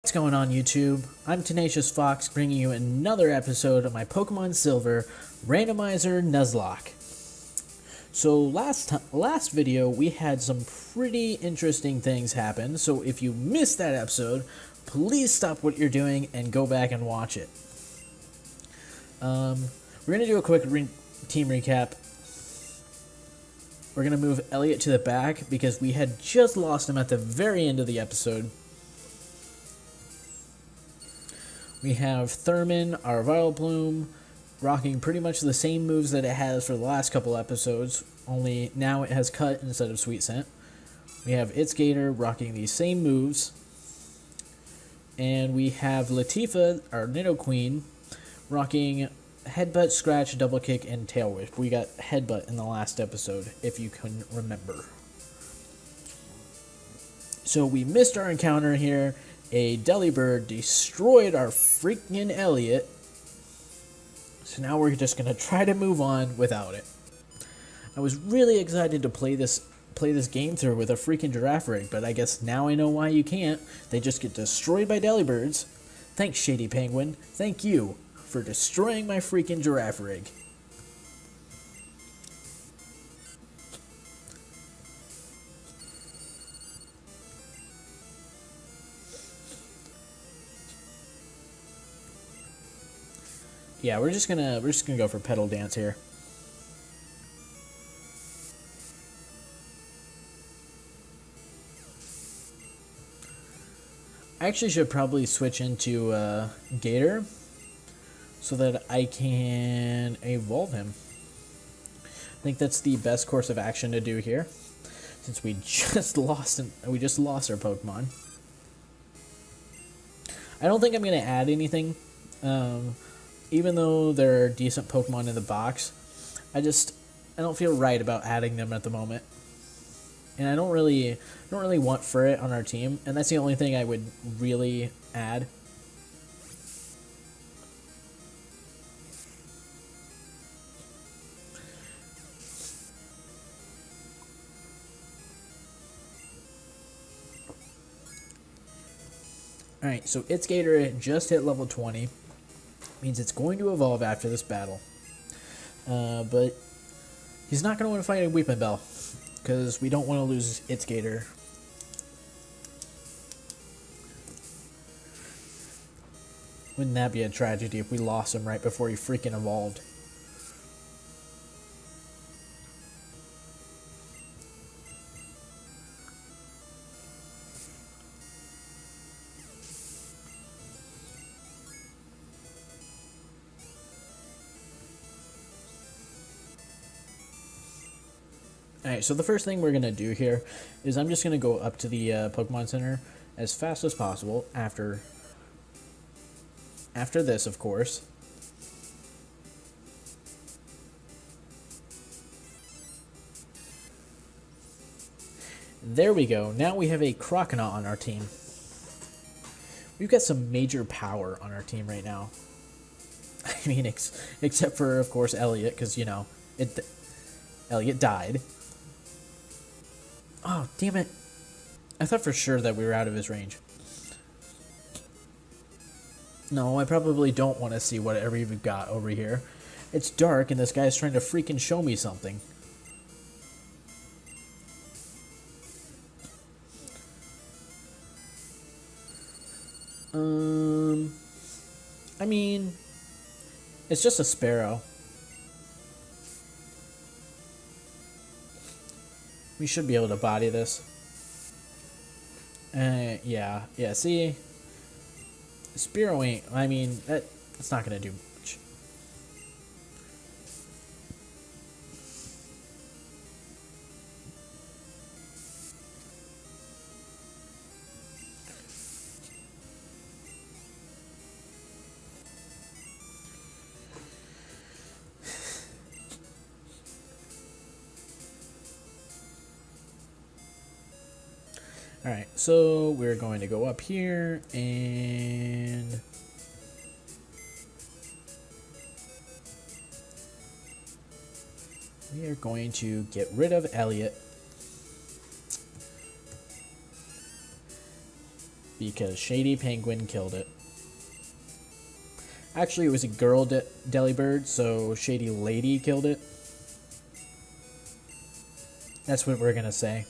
What's going on YouTube? I'm Tenacious Fox bringing you another episode of my Pokemon Silver Randomizer Nuzlocke. So last video we had some pretty interesting things happen, so if you missed that episode, please stop what you're doing and go back and watch it. We're going to do a quick team recap. We're going to move Elliot to the back because we had just lost him at the very end of the episode. We have Thurman, our Vileplume, rocking pretty much the same moves that it has for the last couple episodes, only now it has Cut instead of Sweet Scent. We have It's Gator rocking these same moves. And we have Latifah, our Nidoqueen, rocking Headbutt, Scratch, Double Kick, and Tail Whip. We got Headbutt in the last episode, if you can remember. So we missed our encounter here. A Delibird destroyed our freaking Elliot. So now we're just going to try to move on without it. I was really excited to play this game through with a freaking Girafarig, but I guess now I know why you can't. They just get destroyed by Delibirds. Thanks, Shady Penguin. Thank you for destroying my freaking Girafarig. Yeah, we're just gonna go for Petal Dance here. I actually should probably switch into Gator so that I can evolve him. I think that's the best course of action to do here, since we just lost our Pokemon. I don't think I'm gonna add anything. Even though there are decent Pokemon in the box, I don't feel right about adding them at the moment. And I don't really want Furret on our team, and that's the only thing I would really add. Alright, so It's Gator just hit level 20. Means it's going to evolve after this battle. But he's not going to want to fight a Weeping Bell, because we don't want to lose It's Gator. Wouldn't that be a tragedy if we lost him right before he freaking evolved? Alright, so the first thing we're going to do here is I'm just going to go up to the Pokemon Center as fast as possible after this, of course. There we go. Now we have a Croconaut on our team. We've got some major power on our team right now. I mean, except for, of course, Elliot, because, you know, Elliot died. Oh, damn it. I thought for sure that we were out of his range. No, I probably don't want to see whatever you've got over here. It's dark and this guy's trying to freaking show me something. I mean, it's just a Sparrow. We should be able to body this. Yeah, see? Spearow ain't, I mean, that's not gonna do much. Alright, so we're going to go up here and we are going to get rid of Elliot. because Shady Penguin killed it. Actually, it was a girl Delibird, so Shady Lady killed it. That's what we're gonna say.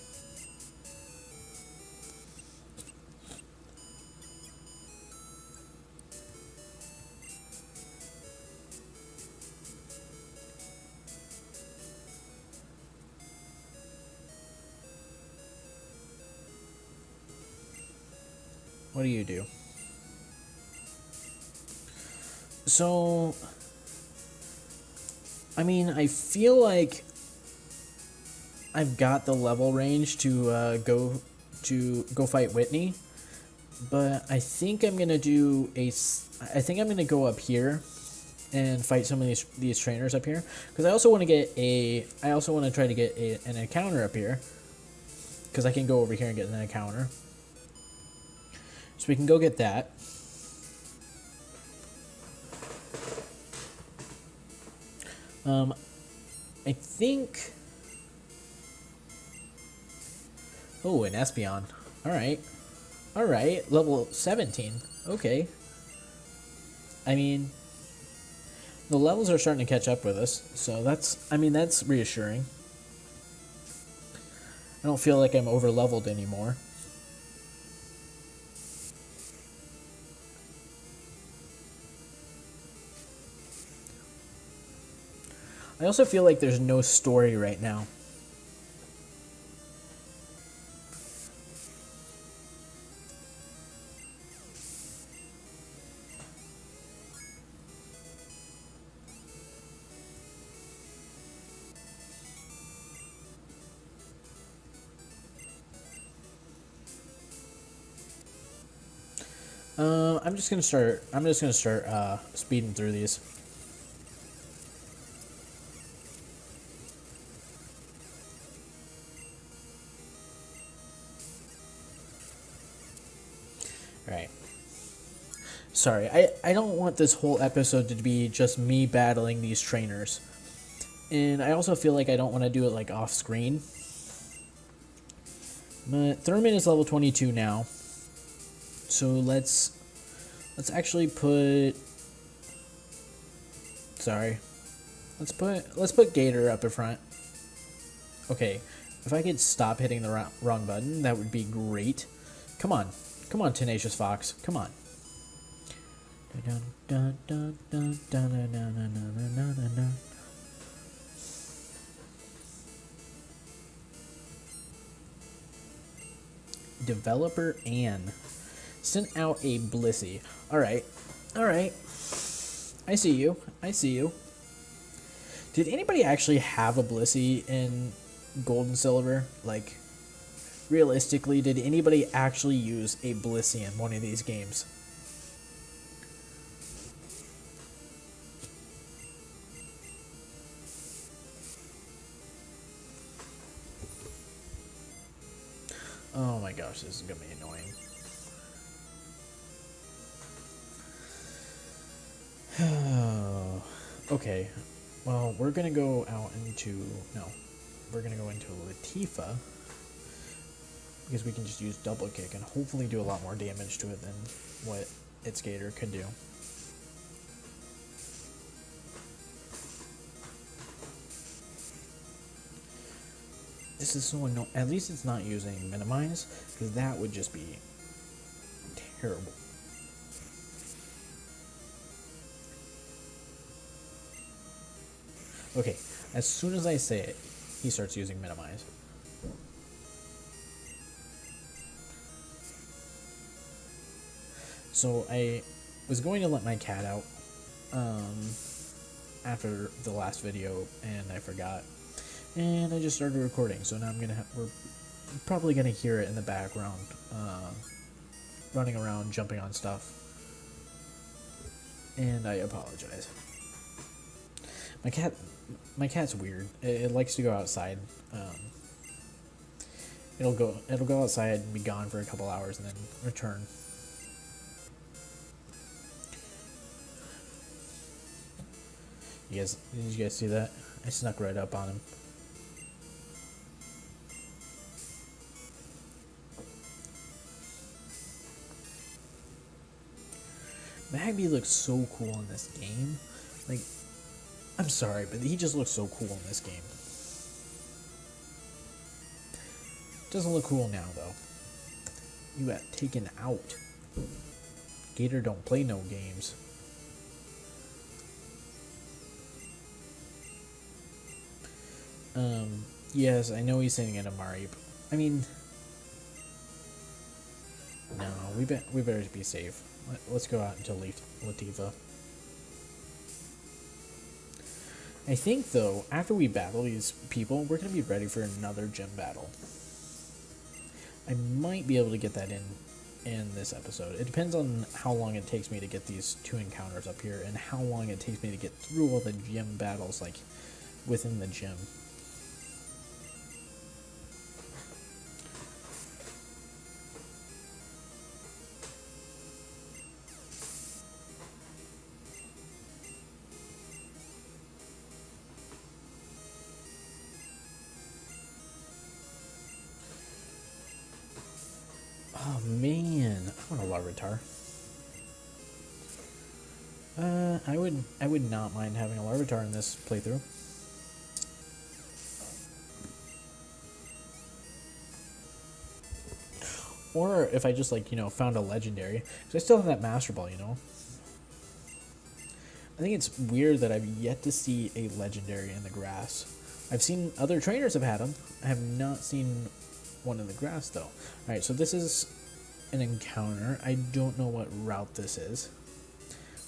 What do you do? So, I mean, I feel like I've got the level range to go fight Whitney, but I think I'm gonna do I think I'm gonna go up here and fight some of these trainers up here, because I also want to try to get an encounter up here, because I can go over here and get an encounter. So we can go get that. I think... Oh, an Espeon. Alright. Alright, level 17. Okay. I mean, the levels are starting to catch up with us, so that's reassuring. I don't feel like I'm over-leveled anymore. I also feel like there's no story right now. I'm just gonna start speeding through these. Right. Sorry, I don't want this whole episode to be just me battling these trainers. And I also feel like I don't want to do it like off screen. But Thurman is level 22 now. So let's actually put... Sorry. Let's put Gator up in front. Okay, if I could stop hitting the wrong button, that would be great. Come on. Come on, Tenacious Fox. Come on. Developer Ann sent out a Blissey. Alright. Alright. I see you. I see you. Did anybody actually have a Blissey in Gold and Silver? Like, realistically, did anybody actually use a Blissey in one of these games? Oh my gosh, this is gonna be annoying. Okay, well, we're gonna go out into... No, we're gonna go into Latifa, because we can just use double kick and hopefully do a lot more damage to it than what its Gator could do. This is so annoying. At least it's not using Minimize, because that would just be terrible. Okay, as soon as I say it, he starts using Minimize. So I was going to let my cat out after the last video, and I forgot. And I just started recording, so now we're probably gonna hear it in the background, running around, jumping on stuff. And I apologize. My cat's weird. It likes to go outside. It'll go outside and be gone for a couple hours and then return. Did you guys see that? I snuck right up on him. Magby looks so cool in this game. Like, I'm sorry, but he just looks so cool in this game. Doesn't look cool now, though. You got taken out. Gator don't play no games. Yes, I know he's sitting at Amari, but, I mean, no, we better be safe. Let's go out into Latifah. I think, though, after we battle these people, we're going to be ready for another gym battle. I might be able to get that in this episode. It depends on how long it takes me to get these 2 encounters up here and how long it takes me to get through all the gym battles, like, within the gym. Oh man, I want a Larvitar. I would not mind having a Larvitar in this playthrough. Or if I just, like, you know, found a legendary. Because I still have that Master Ball, you know. I think it's weird that I've yet to see a legendary in the grass. I've seen other trainers have had them. I have not seen one in the grass, though. Alright, so this is an encounter. I don't know what route this is.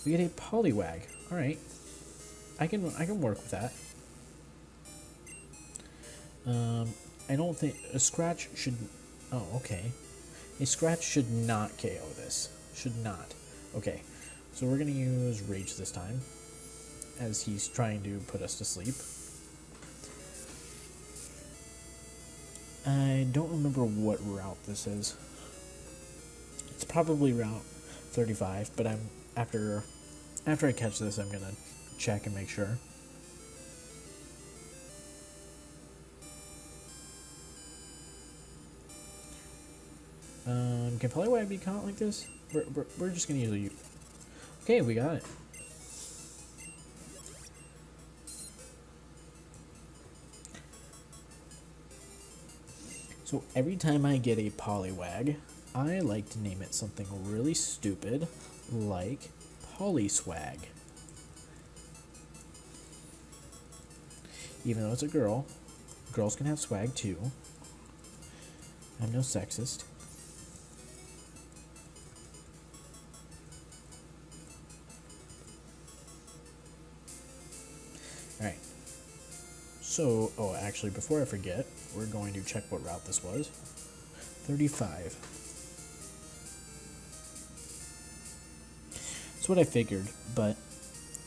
We get a Poliwag. Alright. I can work with that. I don't think a Scratch should... Oh, okay. A Scratch should not KO this. Should not. Okay. So we're going to use Rage this time, as he's trying to put us to sleep. I don't remember what route this is. It's probably Route 35, but after I catch this, I'm going to check and make sure. Can Poliwag be caught like this? We're just going to use a... Okay, we got it. So every time I get a Poliwag, I like to name it something really stupid, like Polyswag. Even though it's a girl, girls can have swag too. I'm no sexist. Alright. So, oh, actually, before I forget, we're going to check what route this was. 35. That's what I figured, but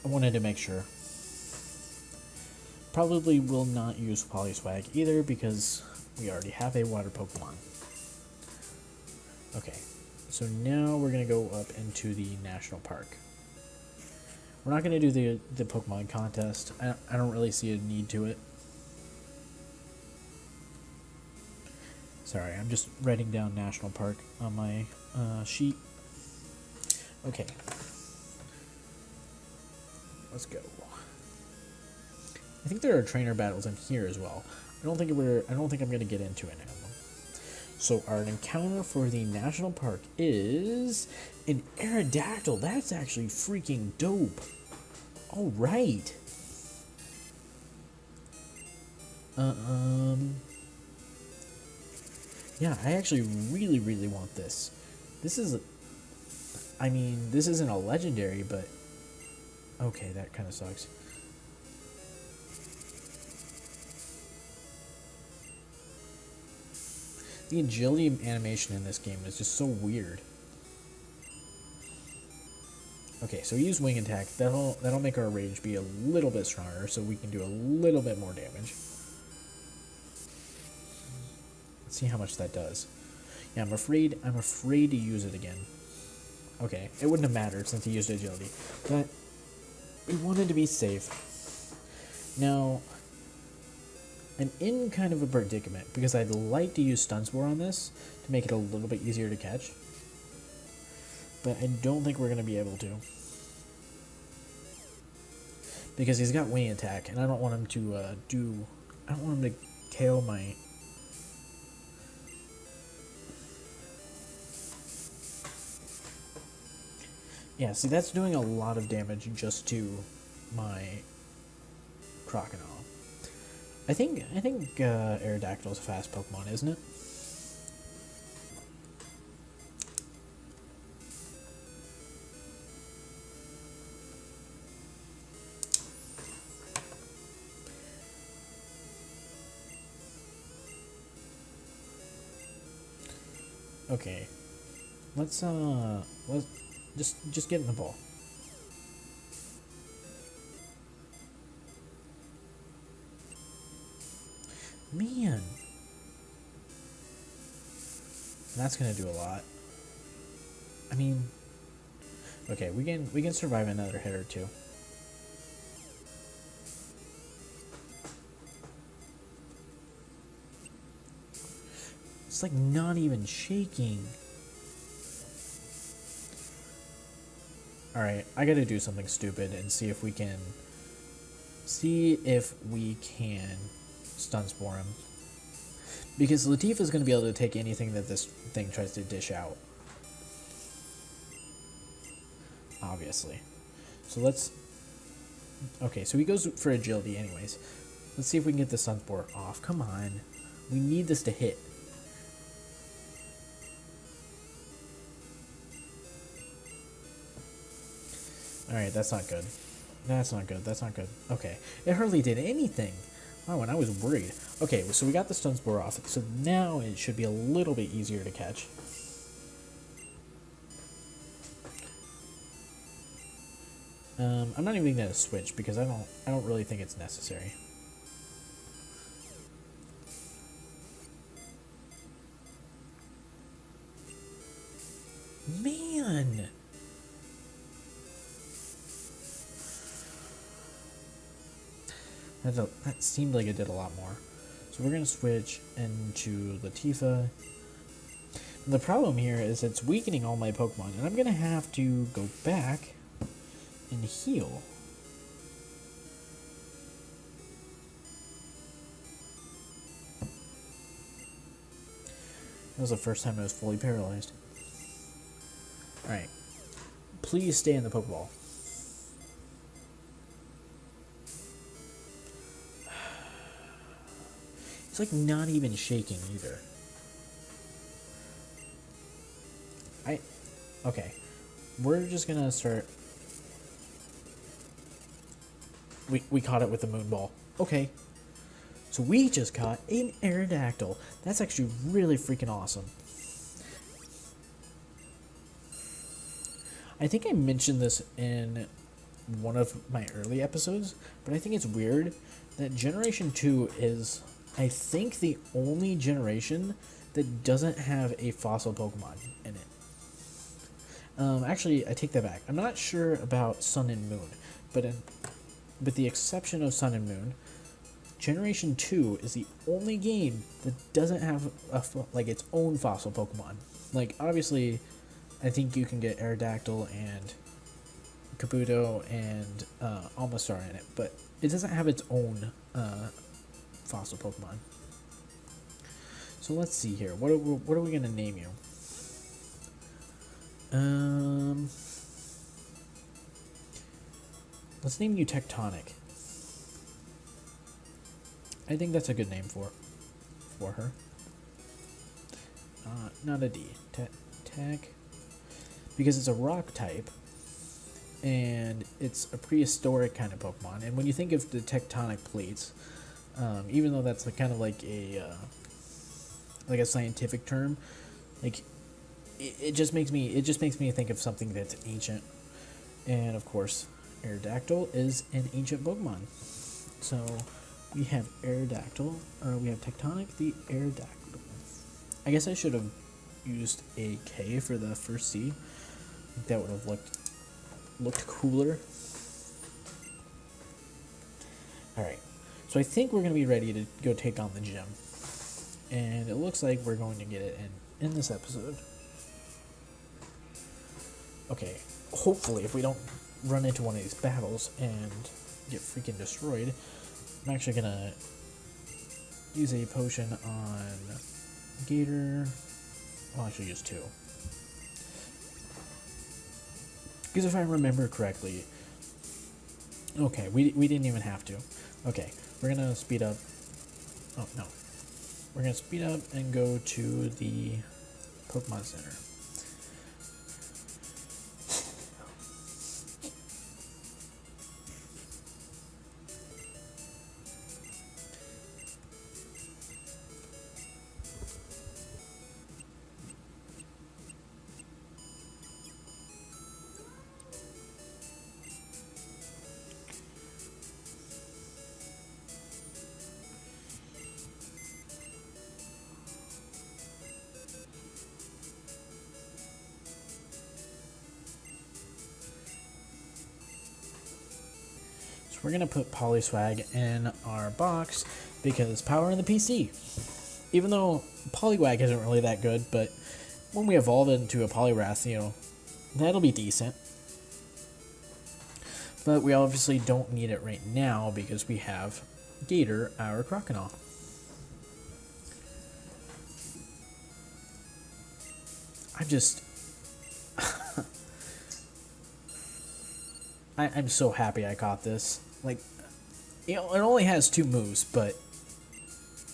I wanted to make sure. Probably will not use Polyswag either because we already have a water Pokemon. Okay, so now we're going to go up into the National Park. We're not going to do the Pokemon contest. I don't really see a need to it. Sorry, I'm just writing down National Park on my sheet. Okay. Let's go. I think there are trainer battles in here as well. I don't think I'm going to get into any of them. So our encounter for the National Park is an Aerodactyl. That's actually freaking dope. All right. Yeah, I actually really, really want this. This is, I mean, this isn't a legendary, but okay, that kind of sucks. The agility animation in this game is just so weird. Okay, so we use Wing Attack. That'll make our Rage be a little bit stronger, so we can do a little bit more damage. Let's see how much that does. Yeah, I'm afraid to use it again. Okay, it wouldn't have mattered since he used Agility, but we wanted to be safe. Now, I'm in kind of a predicament because I'd like to use Stun Spore on this to make it a little bit easier to catch. but I don't think we're going to be able to. Because he's got wing attack, and I don't want him to I don't want him to KO my... Yeah, see, that's doing a lot of damage just to my Crocodile. I think Aerodactyl's a fast Pokemon, isn't it? Okay. Let's just get in the ball. Man. That's gonna do a lot. I mean, okay, we can survive another hit or two. It's like not even shaking. Alright, I gotta do something stupid and see if we can stun spore him. Because Latifah's gonna be able to take anything that this thing tries to dish out. Obviously. So let's... Okay, so he goes for agility anyways. Let's see if we can get the stun spore off. Come on. We need this to hit. Alright, that's not good. That's not good. That's not good. Okay. It hardly did anything. Wow, and I was worried. Okay, so we got the stun spore off. So now it should be a little bit easier to catch. I'm not even going to switch because I don't really think it's necessary. Man! That seemed like it did a lot more. So we're going to switch into Latifah. And the problem here is it's weakening all my Pokemon, and I'm going to have to go back and heal. That was the first time I was fully paralyzed. Alright. Please stay in the Pokeball. It's like not even shaking either. Okay. We're just gonna start... We caught it with the Moonball. Okay. So we just caught an Aerodactyl. That's actually really freaking awesome. I think I mentioned this in one of my early episodes, but I think it's weird that Generation 2 is, I think, the only generation that doesn't have a fossil Pokemon in it. Actually, I take that back. I'm not sure about Sun and Moon, but with the exception of Sun and Moon, Generation 2 is the only game that doesn't have its own fossil Pokemon. Like, obviously, I think you can get Aerodactyl and Kabuto and Almastar in it, but it doesn't have its own fossil Pokemon. So let's see here. What are we gonna name you? Let's name you Tectonic. I think that's a good name for her. Not a D. Tech. Because it's a rock type, and it's a prehistoric kind of Pokemon. And when you think of the tectonic plates, even though that's kind of like a scientific term, like it just makes me think of something that's ancient. And of course, Aerodactyl is an ancient Pokemon. So we have Aerodactyl, or we have Tectonic the Aerodactyl. I guess I should have used a K for the first C. I think that would have looked cooler. Alright, so I think we're going to be ready to go take on the gym. And it looks like we're going to get it in this episode. Okay, hopefully if we don't run into one of these battles and get freaking destroyed, I'm actually gonna use a potion on Gator. I'll actually use 2. Because if I remember correctly, okay, we didn't even have to. Okay, we're gonna speed up. Oh, no. We're gonna speed up and go to the Pokemon Center. We're going to put Polyswag in our box because power in the PC. Even though Poliwag isn't really that good, but when we evolve it into a Poliwrath, you know, that'll be decent. But we obviously don't need it right now because we have Gator, our Crocodile. I'm just... I'm so happy I caught this. Like, you know, it only has 2 moves, but...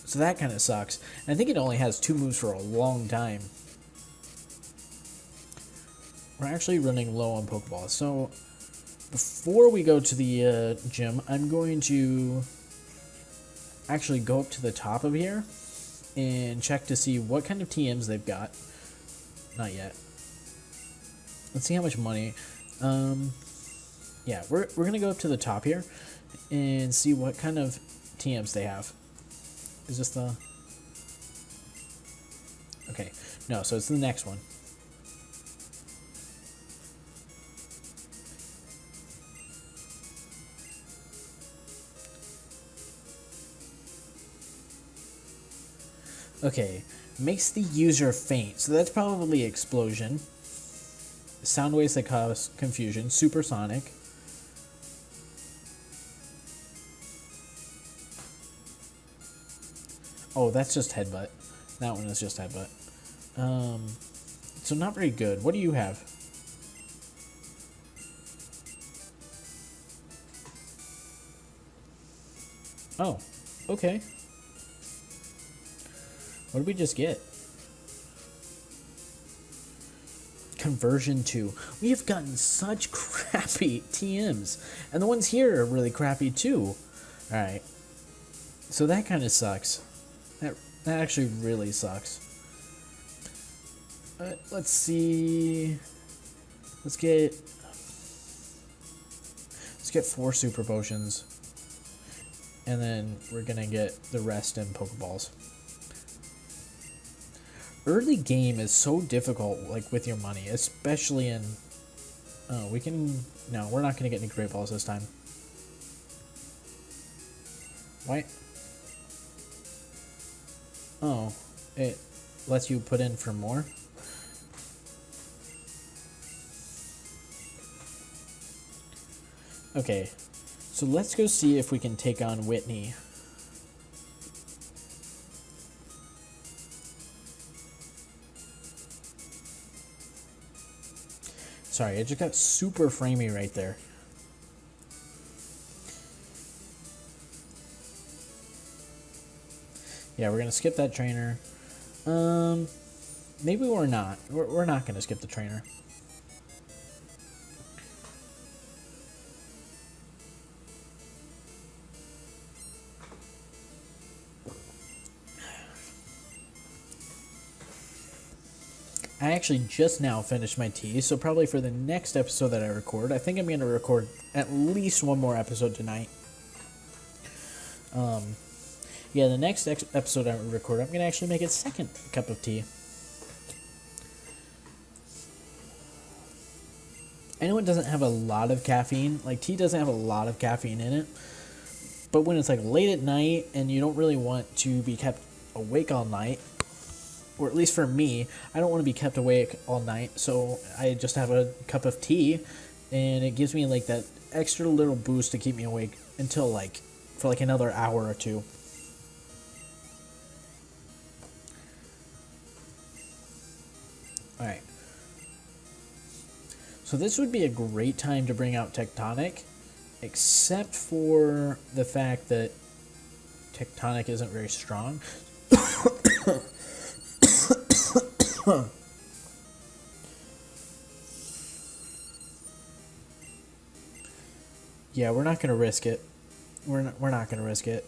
So that kind of sucks. And I think it only has 2 moves for a long time. We're actually running low on Pokeballs. So, before we go to the gym, I'm going to actually go up to the top of here and check to see what kind of TMs they've got. Not yet. Let's see how much money. Yeah, we're going to go up to the top here and see what kind of TMs they have. Is this the... Okay, no, so it's the next one. Okay, makes the user faint, so that's probably explosion. Sound waves that cause confusion, supersonic. Oh, that's just headbutt. That one is just headbutt. So not very good. What do you have? Oh, okay. What did we just get? Conversion 2. We have gotten such crappy TMs. And the ones here are really crappy too. Alright. So that kind of sucks. That actually really sucks. Let's see. Let's get 4 super potions. And then we're gonna get the rest in Pokeballs. Early game is so difficult, like, with your money, especially in... Oh, we can... No, we're not going to get any Great Balls this time. Why? Oh, it lets you put in for more? Okay, so let's go see if we can take on Whitney. Sorry, it just got super framey right there. Yeah, we're gonna skip that trainer. Maybe we're not. We're not gonna skip the trainer. I actually just now finished my tea, so probably for the next episode that I record, I think I'm going to record at least one more episode tonight. Yeah, the next episode I record, I'm going to actually make a second cup of tea. I know it doesn't have a lot of caffeine, like tea doesn't have a lot of caffeine in it, but when it's like late at night and you don't really want to be kept awake all night, or at least for me, I don't want to be kept awake all night, so I just have a cup of tea, and it gives me like that extra little boost to keep me awake until like for like another hour or two. Alright. So this would be a great time to bring out Tectonic, except for the fact that Tectonic isn't very strong. Yeah, we're not going to risk it. We're not going to risk it.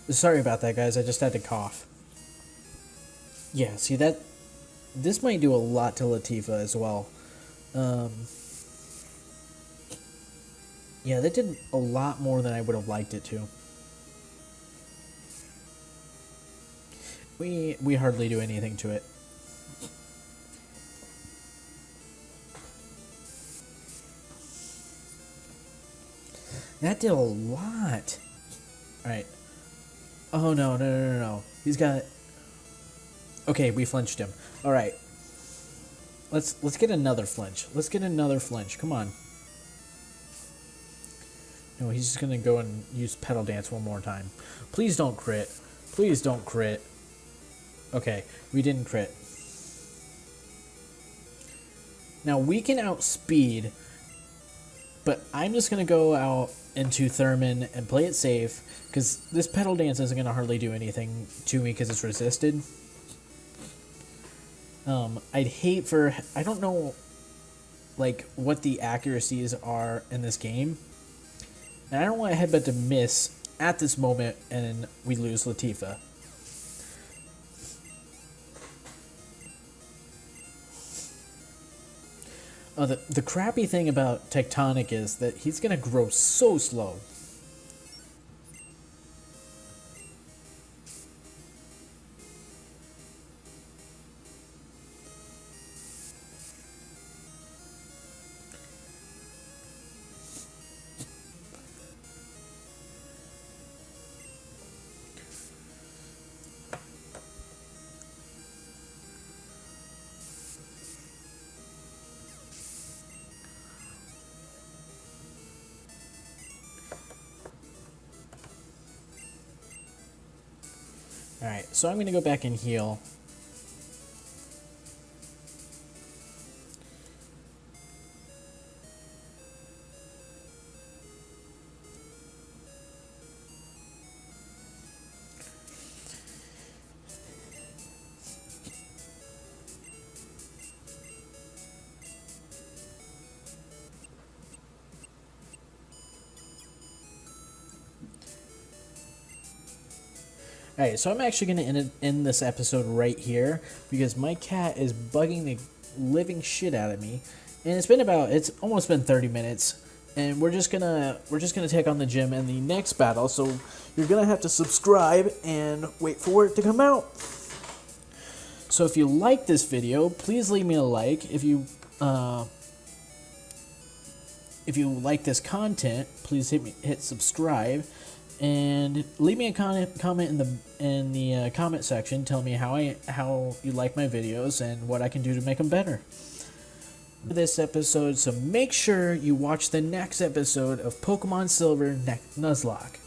Sorry about that, guys. I just had to cough. Yeah, see that? This might do a lot to Latifah as well. Yeah, that did a lot more than I would have liked it to. We hardly do anything to it. That did a lot. Alright. Oh, no. He's got... Okay, we flinched him. Alright. Let's get another flinch. Let's get another flinch. Come on. No, he's just gonna go and use Petal Dance one more time. Please don't crit. Please don't crit. Okay, we didn't crit. Now, we can outspeed, but I'm just going to go out into Thurman and play it safe, because this Petal Dance isn't going to hardly do anything to me because it's resisted. I'd hate for... I don't know, like, what the accuracies are in this game. And I don't want Headbutt to miss at this moment and we lose Latifah. The crappy thing about Tectonic is that he's going to grow so slow. Alright, so I'm going to go back and heal. Alright, so I'm actually going to end this episode right here because my cat is bugging the living shit out of me. And it's almost been 30 minutes, and we're just gonna take on the gym in the next battle, so you're gonna have to subscribe and wait for it to come out. So if you like this video, please leave me a like. If you like this content, please hit subscribe. And leave me a comment in the comment section telling me how you like my videos and what I can do to make them better. This episode, so make sure you watch the next episode of Pokemon Silver Nuzlocke.